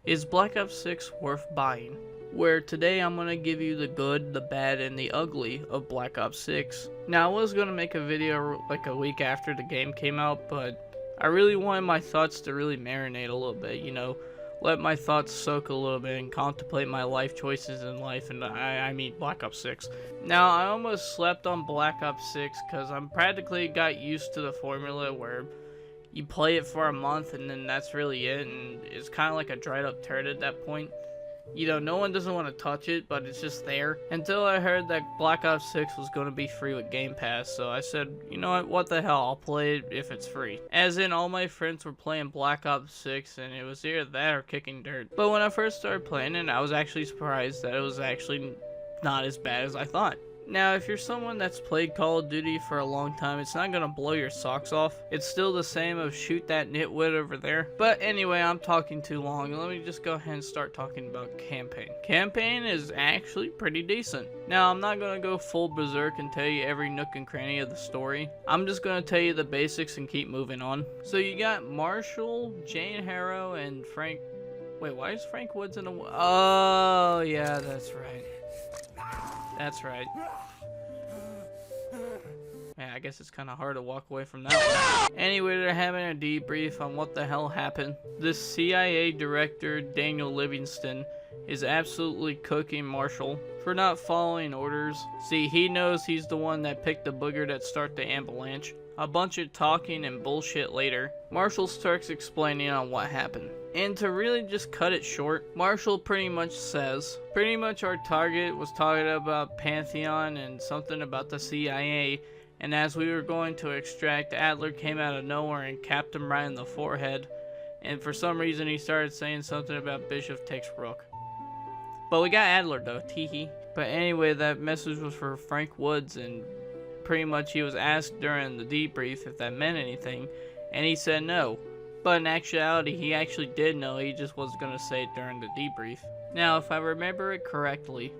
Is Black Ops 6 worth buying? Where today I'm going to give you the good, the bad, and the ugly of Black Ops 6. Now I was going to make a video like a week after the game came out, but I really wanted my thoughts to really marinate a little bit, let my thoughts soak a little bit and contemplate my life choices in life, and I mean Black Ops 6. Now I almost slept on Black Ops 6 because I'm practically got used to the formula where you play it for a month and then that's really it, and it's kind of like a dried up turd at that point. No one doesn't want to touch it, but it's just there. Until I heard that Black Ops 6 was going to be free with Game Pass, so I said, you know what the hell, I'll play it if it's free. As in, all my friends were playing Black Ops 6, and it was either that or kicking dirt. But when I first started playing it, I was actually surprised that it was actually not as bad as I thought. Now, if you're someone that's played Call of Duty for a long time, it's not gonna blow your socks off. It's still the same of shoot that nitwit over there. But anyway, I'm talking too long. Let me just go ahead and start talking about campaign. Campaign is actually pretty decent. Now, I'm not gonna go full berserk and tell you every nook and cranny of the story. I'm just gonna tell you the basics and keep moving on. So you got Marshall, Jane Harrow, and Frank... Wait, why is Frank Woods in a... Oh, yeah, that's right. That's right. Man, I guess it's kind of hard to walk away from that one. Anyway, they're having a debrief on what the hell happened. This CIA director, Daniel Livingston, is absolutely cooking Marshall for not following orders. See, he knows he's the one that picked the booger that started the avalanche. A bunch of talking and bullshit later, Marshall starts explaining on what happened. And to really just cut it short, Marshall pretty much says, our target was talking about Pantheon and something about the CIA, and as we were going to extract, Adler came out of nowhere and capped him right in the forehead, and for some reason he started saying something about Bishop takes Rook. But we got Adler though, teehee. But anyway, that message was for Frank Woods, and pretty much he was asked during the debrief if that meant anything, and he said no. But in actuality, he actually did know, he just wasn't going to say it during the debrief. Now, if I remember it correctly,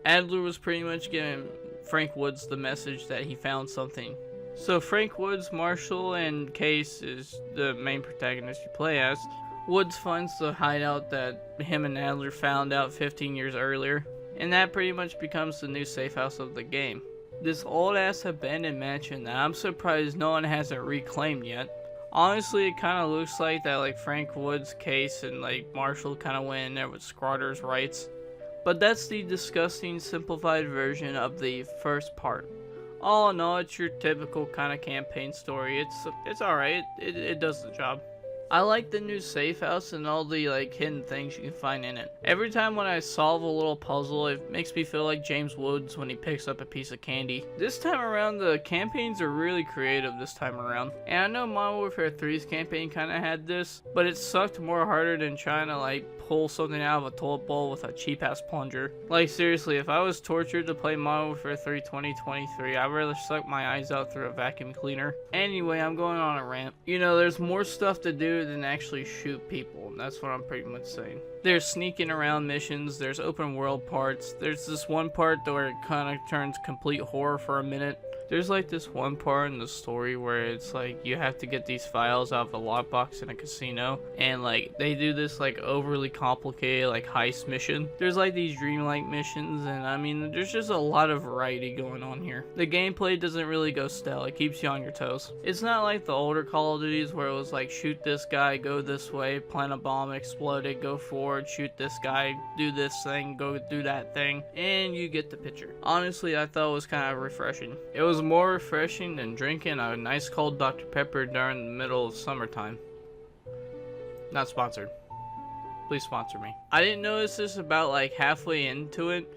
Adler was pretty much giving Frank Woods the message that he found something. So Frank Woods, Marshall, and Case is the main protagonist you play as. Woods finds the hideout that him and Adler found out 15 years earlier, and that pretty much becomes the new safe house of the game. This old ass abandoned mansion that I'm surprised no one hasn't reclaimed yet. Honestly, it kind of looks like that like Frank Woods, Case, and like Marshall kind of went in there with squatters' rights. But that's the disgusting simplified version of the first part. All in all, it's your typical kind of campaign story. It's alright, it does the job. I like the new safe house and all the like hidden things you can find in it. Every time when I solve a little puzzle, it makes me feel like James Woods when he picks up a piece of candy. This time around, the campaigns are really creative this time around. And I know Modern Warfare 3's campaign kind of had this, but it sucked more harder than trying to like pull something out of a toilet bowl with a cheap ass plunger. Like seriously, if I was tortured to play Modern Warfare 3 2023, I'd rather suck my eyes out through a vacuum cleaner. Anyway, I'm going on a rant. There's more stuff to do than actually shoot people, and that's what I'm pretty much saying. There's sneaking around missions, there's open world parts, there's this one part where it kind of turns complete horror for a minute. There's like this one part in the story where it's like you have to get these files out of a lockbox in a casino, and like they do this like overly complicated like heist mission. There's like these dreamlike missions, and I mean there's just a lot of variety going on here. The gameplay doesn't really go stale, it keeps you on your toes. It's not like the older Call of Duties where it was like shoot this guy, go this way, plant a bomb, explode it, go forward, shoot this guy, do this thing, go do that thing, and you get the picture. Honestly, I thought it was kind of refreshing. It was more refreshing than drinking a nice cold Dr. Pepper during the middle of summertime. Not sponsored. Please sponsor me. I didn't notice this about like halfway into it.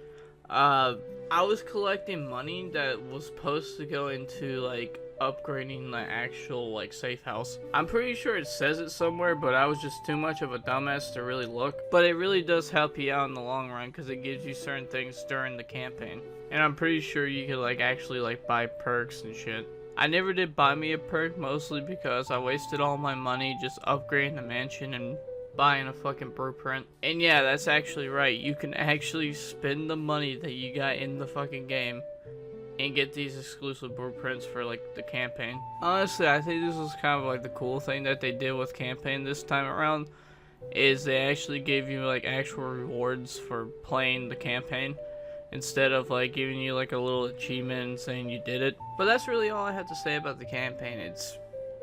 I was collecting money that was supposed to go into like upgrading the actual like safe house. I'm pretty sure it says it somewhere, but I was just too much of a dumbass to really look. But it really does help you out in the long run because it gives you certain things during the campaign. And I'm pretty sure you could like actually like buy perks and shit. I never did buy me a perk, mostly because I wasted all my money just upgrading the mansion and buying a fucking blueprint. And yeah, that's actually right. You can actually spend the money that you got in the fucking game and get these exclusive blueprints for like the campaign. Honestly, I think this was kind of like the cool thing that they did with campaign this time around. is they actually gave you like actual rewards for playing the campaign instead of like giving you like a little achievement and saying you did it. But that's really all I have to say about the campaign. It's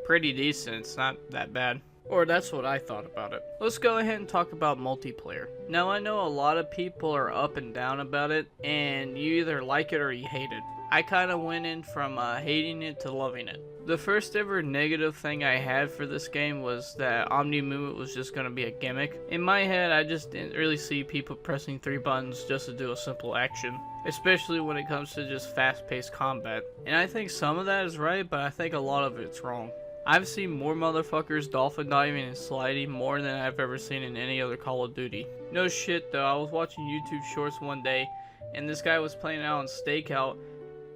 pretty decent. It's not that bad. Or that's what I thought about it. Let's go ahead and talk about multiplayer. Now I know a lot of people are up and down about it, and you either like it or you hate it. I kind of went in from hating it to loving it. The first ever negative thing I had for this game was that Omni Movement was just going to be a gimmick. In my head, I just didn't really see people pressing 3 buttons just to do a simple action, especially when it comes to just fast-paced combat. And I think some of that is right, but I think a lot of it's wrong. I've seen more motherfuckers dolphin diving and sliding more than I've ever seen in any other Call of Duty. No shit though, I was watching YouTube shorts one day, and this guy was playing out on Stakeout,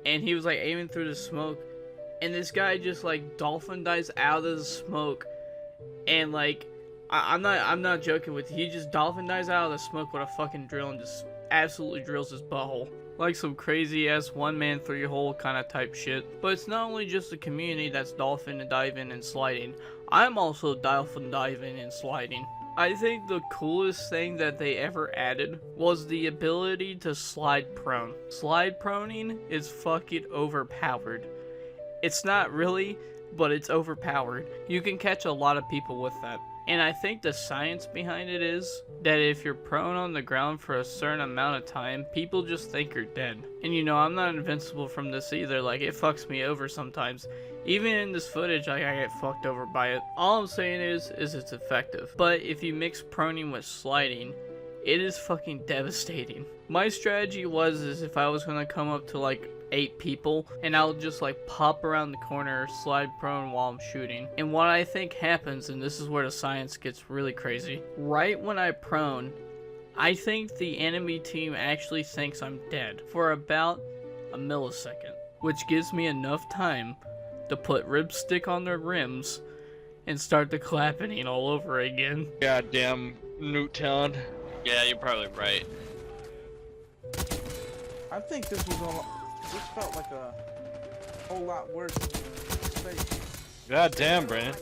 and he was like aiming through the smoke, and this guy just like dolphin dives out of the smoke, and like I'm not joking with you, he just dolphin dives out of the smoke with a fucking drill and just absolutely drills his butthole. Like some crazy ass 1-man 3-hole kind of type shit. But it's not only just the community that's dolphin diving and sliding. I'm also dolphin diving and sliding. I think the coolest thing that they ever added was the ability to slide prone. Slide proning is fucking overpowered. It's not really, but it's overpowered. You can catch a lot of people with that. And I think the science behind it is that if you're prone on the ground for a certain amount of time, people just think you're dead. And you know, I'm not invincible from this either, like it fucks me over sometimes. Even in this footage, like, I get fucked over by it. All I'm saying is it's effective. But if you mix proning with sliding, it is fucking devastating. My strategy was if I was gonna come up to like 8 people, and I'll just like pop around the corner, slide prone while I'm shooting. And what I think happens, and this is where the science gets really crazy, right when I prone, I think the enemy team actually thinks I'm dead for about a millisecond, which gives me enough time to put ripstick on their rims and start the clapping all over again. Goddamn Newtown. Yeah, you're probably right. I think this felt like a whole lot worse than space. God damn, Brandon.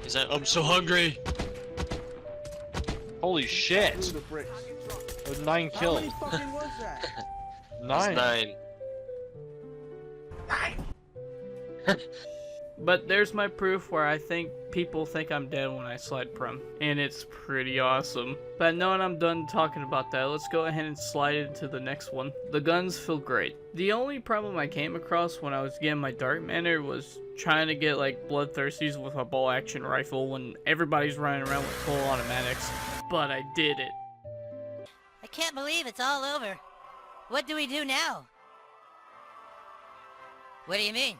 Is that I'm so hungry? Holy shit. Through the bricks. That was 9 How kills. many fucking was that? 9. It's 9. But there's my proof where I think people think I'm dead when I slide prone, and it's pretty awesome. But knowing I'm done talking about that, let's go ahead and slide into the next one. The guns feel great. The only problem I came across when I was getting my Dark Manor was trying to get like bloodthirsties with a bolt action rifle when everybody's running around with full automatics. But I did it. I can't believe it's all over. What do we do now? What do you mean?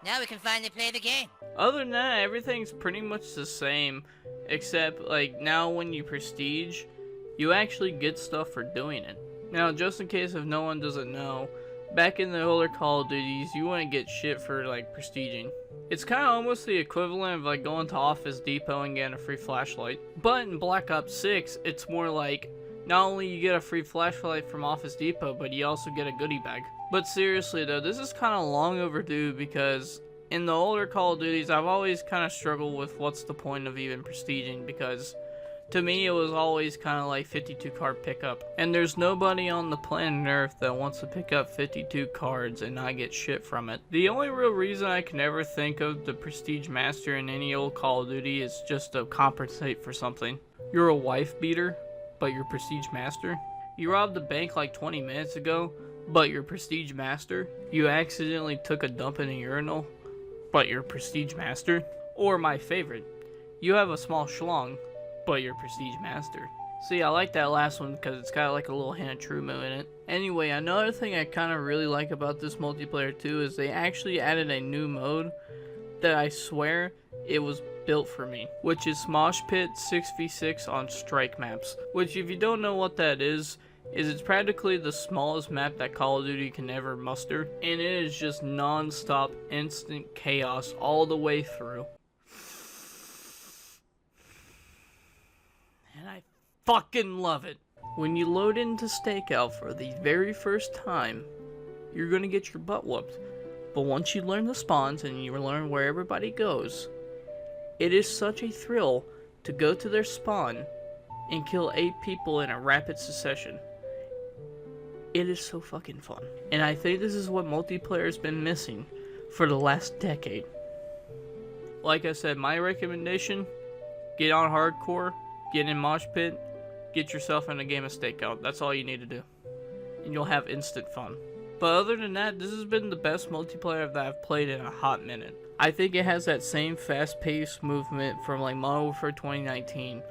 Now we can finally play the game. Other than that, everything's pretty much the same, except like now when you prestige, you actually get stuff for doing it. Now, just in case if no one doesn't know, back in the older Call of Duties, you wouldn't get shit for like prestiging. It's kind of almost the equivalent of like going to Office Depot and getting a free flashlight. But in Black Ops 6, it's more like not only you get a free flashlight from Office Depot, but you also get a goodie bag. But seriously though, this is kind of long overdue because in the older Call of Duties, I've always kind of struggled with what's the point of even prestiging, because to me it was always kind of like 52 card pickup. And there's nobody on the planet Earth that wants to pick up 52 cards and not get shit from it. The only real reason I can ever think of the Prestige Master in any old Call of Duty is just to compensate for something. You're a wife beater, but you're Prestige Master. You robbed the bank like 20 minutes ago, but you're Prestige Master. You accidentally took a dump in a urinal, but you're Prestige Master. Or my favorite, you have a small schlong, but you're Prestige Master. See, I like that last one because it's got like a little hint of Trumo in it. Anyway, another thing I kind of really like about this multiplayer too is they actually added a new mode that I swear it was built for me, which is Smosh Pit 6v6 on strike maps. Which, if you don't know what that is it's practically the smallest map that Call of Duty can ever muster, and it is just non-stop instant chaos all the way through. And I fucking love it. When you load into Stakeout for the very first time, you're gonna get your butt whooped. But once you learn the spawns and you learn where everybody goes, it is such a thrill to go to their spawn and kill 8 people in a rapid succession. It is so fucking fun. And I think this is what multiplayer has been missing for the last decade. Like I said, my recommendation, get on hardcore, get in Mosh Pit, get yourself in a game of Stakeout. That's all you need to do. And you'll have instant fun. But other than that, this has been the best multiplayer that I've played in a hot minute. I think it has that same fast-paced movement from like Modern Warfare 2019,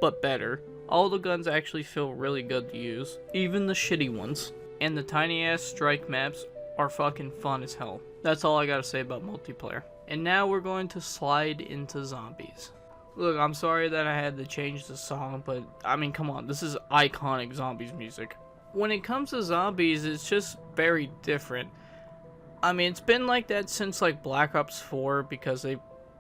but better. All the guns actually feel really good to use, even the shitty ones. And the tiny-ass strike maps are fucking fun as hell. That's all I gotta say about multiplayer. And now we're going to slide into zombies. Look, I'm sorry that I had to change the song, but I mean, come on, this is iconic zombies music. When it comes to zombies, it's just very different. I mean, it's been like that since like Black Ops 4 because they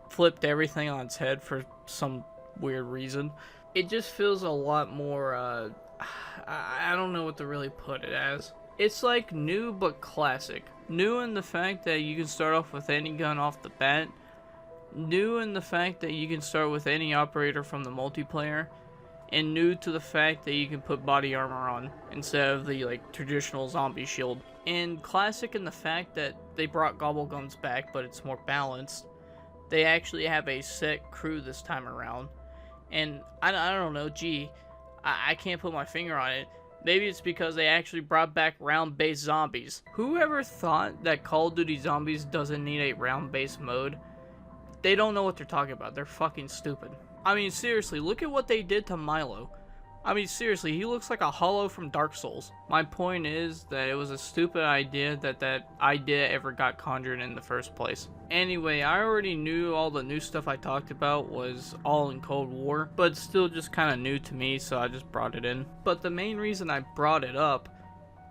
flipped everything on its head for some weird reason. It just feels a lot more, I don't know what to really put it as. It's like new but classic. New in the fact that you can start off with any gun off the bat. New in the fact that you can start with any operator from the multiplayer. And new to the fact that you can put body armor on instead of the like traditional zombie shield. And classic in the fact that they brought gobble guns back, but it's more balanced. They actually have a set crew this time around. And I don't know, gee, I can't put my finger on it. Maybe it's because they actually brought back round-based zombies. Whoever thought that Call of Duty Zombies doesn't need a round-based mode, they don't know what they're talking about. They're fucking stupid. I mean, seriously, look at what they did to Milo. I mean, seriously, he looks like a Hollow from Dark Souls. My point is that it was a stupid idea that idea ever got conjured in the first place. Anyway, I already knew all the new stuff I talked about was all in Cold War, but still just kind of new to me, so I just brought it in. But the main reason I brought it up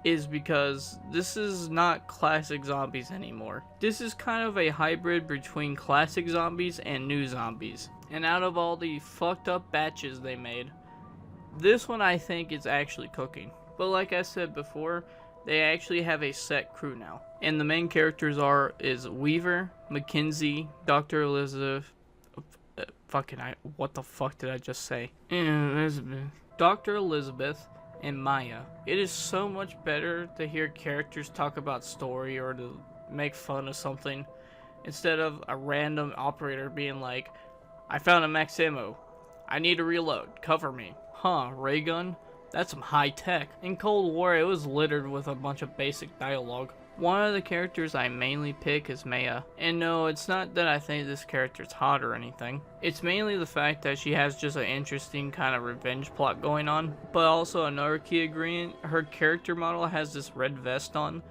is because this is not classic zombies anymore. This is kind of a hybrid between classic zombies and new zombies. And out of all the fucked up batches they made, this one I think is actually cooking. But like I said before, they actually have a set crew now. And the main characters is Weaver, Mackenzie, Dr. Elizabeth, what the fuck did I just say? Elizabeth. Dr. Elizabeth and Maya. It is so much better to hear characters talk about story or to make fun of something instead of a random operator being like, I found a max ammo. I need to reload. Cover me. Huh, ray gun? That's some high tech. In Cold War, it was littered with a bunch of basic dialogue. One of the characters I mainly pick is Maya. And no, it's not that I think this character's hot or anything. It's mainly the fact that she has just an interesting kind of revenge plot going on. But also another key ingredient, her character model has this red vest on.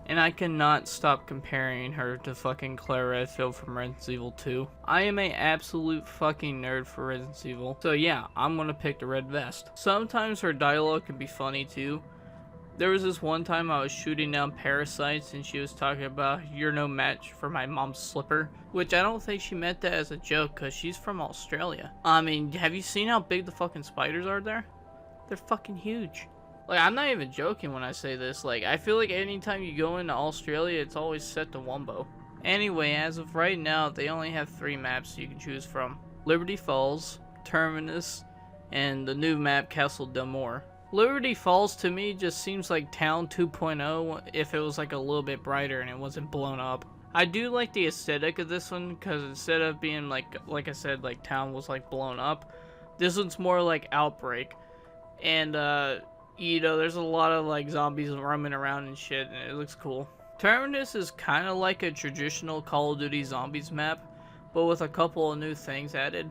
And I cannot stop comparing her to fucking Claire Redfield from Resident Evil 2. I am an absolute fucking nerd for Resident Evil. So yeah, I'm gonna pick the red vest. Sometimes her dialogue can be funny too. There was this one time I was shooting down parasites and she was talking about, you're no match for my mom's slipper. Which I don't think she meant that as a joke because she's from Australia. I mean, have you seen how big the fucking spiders are there? They're fucking huge. Like, I'm not even joking when I say this. Like, I feel like anytime you go into Australia, it's always set to Wumbo. Anyway, as of right now, they only have 3 maps you can choose from. Liberty Falls, Terminus, and the new map, Castle Del Mar. Liberty Falls, to me, just seems like Town 2.0 if it was, like, a little bit brighter and it wasn't blown up. I do like the aesthetic of this one, because instead of being, like I said, like, Town was, like, blown up, this one's more like Outbreak. And, you know, there's a lot of like zombies roaming around and shit, and it looks cool. Terminus is kind of like a traditional Call of Duty Zombies map, but with a couple of new things added.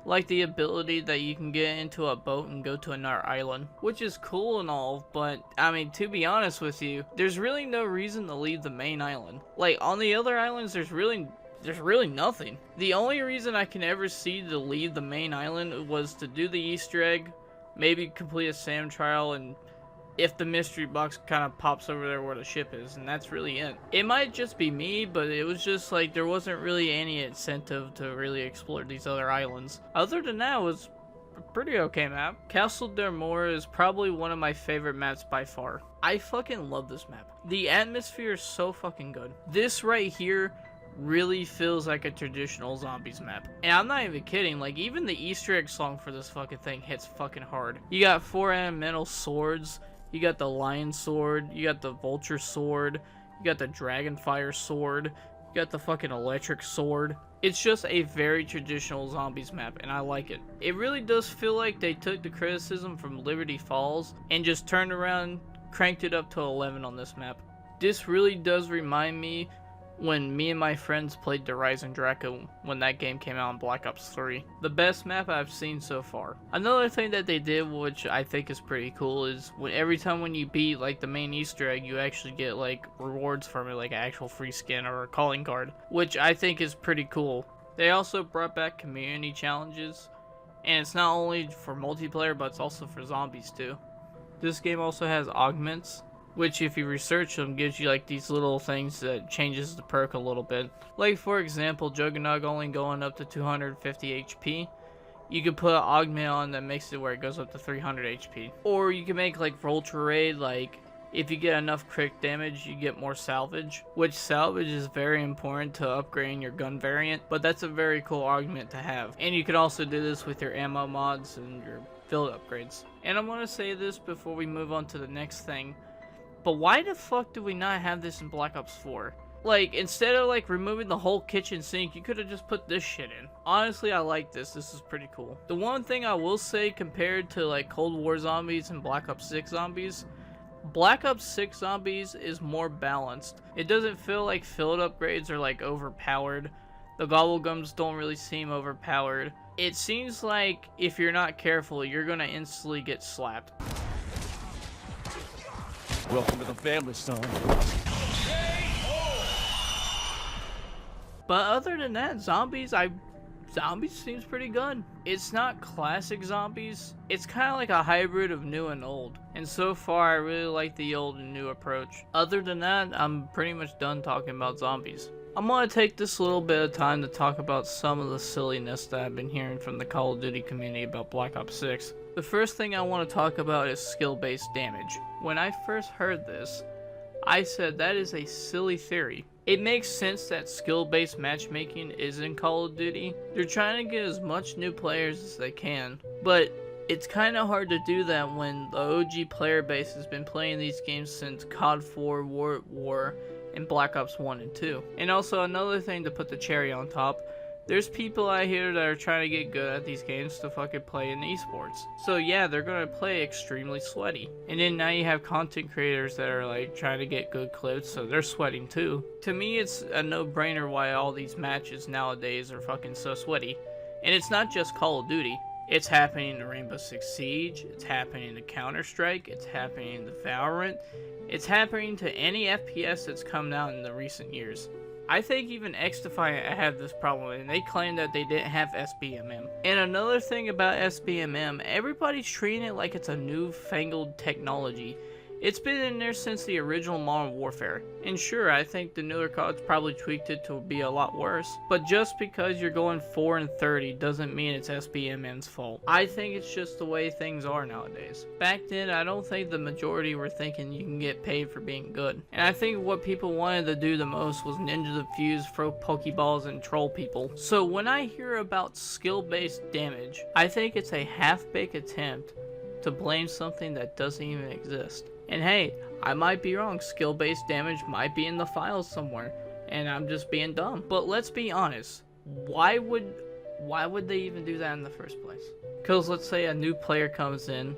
Like the ability that you can get into a boat and go to another island, which is cool and all, but I mean, to be honest with you, there's really no reason to leave the main island. Like, on the other islands, there's really nothing. The only reason I can ever see to leave the main island was to do the Easter egg, maybe complete a SAM trial, and if the mystery box kind of pops over there where the ship is, and that's really it. It might just be me, but it was just like there wasn't really any incentive to really explore these other islands. Other than that, it was a pretty okay map. Castle Del Mar is probably one of my favorite maps by far. I fucking love this map. The atmosphere is so fucking good. This right here really feels like a traditional zombies map. And I'm not even kidding, like even the Easter egg song for this fucking thing hits fucking hard. You got 4 elemental swords, you got the lion sword, you got the vulture sword, you got the dragonfire sword, you got the fucking electric sword. It's just a very traditional zombies map, and I like it. It really does feel like they took the criticism from Liberty Falls and just turned around, cranked it up to 11 on this map. This really does remind me when me and my friends played the Rise and Draco when that game came out in Black Ops 3. The best map I've seen so far. Another thing that they did, which I think is pretty cool, is every time when you beat like the main Easter egg, you actually get like rewards from it, like an actual free skin or a calling card, which I think is pretty cool. They also brought back community challenges, and it's not only for multiplayer, but it's also for zombies too. This game also has augments, which if you research them gives you like these little things that changes the perk a little bit. Like for example, Juggernaut only going up to 250 HP. You could put an augment on that makes it where it goes up to 300 HP. Or you can make like Vulture Raid, like if you get enough crit damage you get more salvage, which salvage is very important to upgrading your gun variant, but that's a very cool augment to have. And you can also do this with your ammo mods and your build upgrades. And I'm gonna say this before we move on to the next thing, but why the fuck do we not have this in Black Ops 4? Like, instead of like removing the whole kitchen sink, you could have just put this shit in. Honestly, I like this. This is pretty cool. The one thing I will say compared to like Cold War zombies and Black Ops 6 zombies, Black Ops 6 zombies is more balanced. It doesn't feel like field upgrades are like overpowered. The gobblegums don't really seem overpowered. It seems like if you're not careful, you're gonna instantly get slapped. Welcome to the family, son. But other than that, zombies seems pretty good. It's not classic zombies. It's kind of like a hybrid of new and old. And so far, I really like the old and new approach. Other than that, I'm pretty much done talking about zombies. I'm gonna take this little bit of time to talk about some of the silliness that I've been hearing from the Call of Duty community about Black Ops 6. The first thing I want to talk about is skill-based damage. When I first heard this, I said that is a silly theory. It makes sense that skill-based matchmaking is in Call of Duty. They're trying to get as much new players as they can, but it's kind of hard to do that when the OG player base has been playing these games since COD 4, War at War, and Black Ops 1 and 2. And also another thing to put the cherry on top, there's people out here that are trying to get good at these games to fucking play in esports. So yeah, they're gonna play extremely sweaty. And then now you have content creators that are like trying to get good clips, so they're sweating too. To me, it's a no-brainer why all these matches nowadays are fucking so sweaty. And it's not just Call of Duty. It's happening in Rainbow Six Siege, it's happening in Counter-Strike, it's happening in the Valorant, it's happening to any FPS that's come out in the recent years. I think even XDefiant had this problem, and they claimed that they didn't have SBMM. And another thing about SBMM, everybody's treating it like it's a newfangled technology. It's been in there since the original Modern Warfare. And sure, I think the newer CODs probably tweaked it to be a lot worse. But just because you're going 4 and 30 doesn't mean it's SBMM's fault. I think it's just the way things are nowadays. Back then, I don't think the majority were thinking you can get paid for being good. And I think what people wanted to do the most was ninja the fuse, throw pokeballs, and troll people. So when I hear about skill-based damage, I think it's a half-baked attempt to blame something that doesn't even exist. And hey, I might be wrong, skill-based damage might be in the files somewhere, and I'm just being dumb. But let's be honest, why would they even do that in the first place? Because let's say a new player comes in,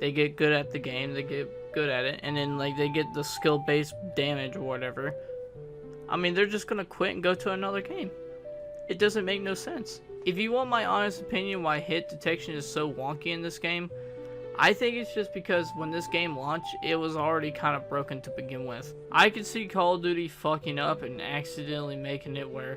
they get good at the game, they get good at it, and then like they get the skill-based damage or whatever. I mean, they're just gonna quit and go to another game. It doesn't make no sense. If you want my honest opinion why hit detection is so wonky in this game, I think it's just because when this game launched, it was already kind of broken to begin with. I could see Call of Duty fucking up and accidentally making it where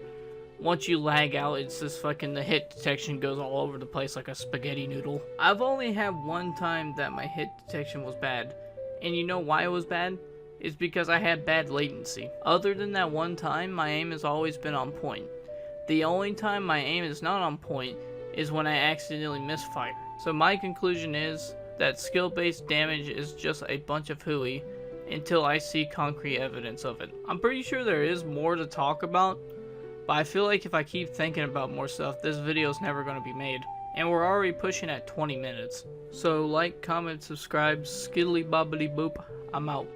once you lag out, it's just fucking the hit detection goes all over the place like a spaghetti noodle. I've only had one time that my hit detection was bad. And you know why it was bad? It's because I had bad latency. Other than that one time, my aim has always been on point. The only time my aim is not on point is when I accidentally misfire. So my conclusion is that skill-based damage is just a bunch of hooey until I see concrete evidence of it. I'm pretty sure there is more to talk about, But I feel like if I keep thinking about more stuff, this video's never going to be made. And we're already pushing at 20 minutes. So like, comment, subscribe, skiddly bobbly boop. I'm out.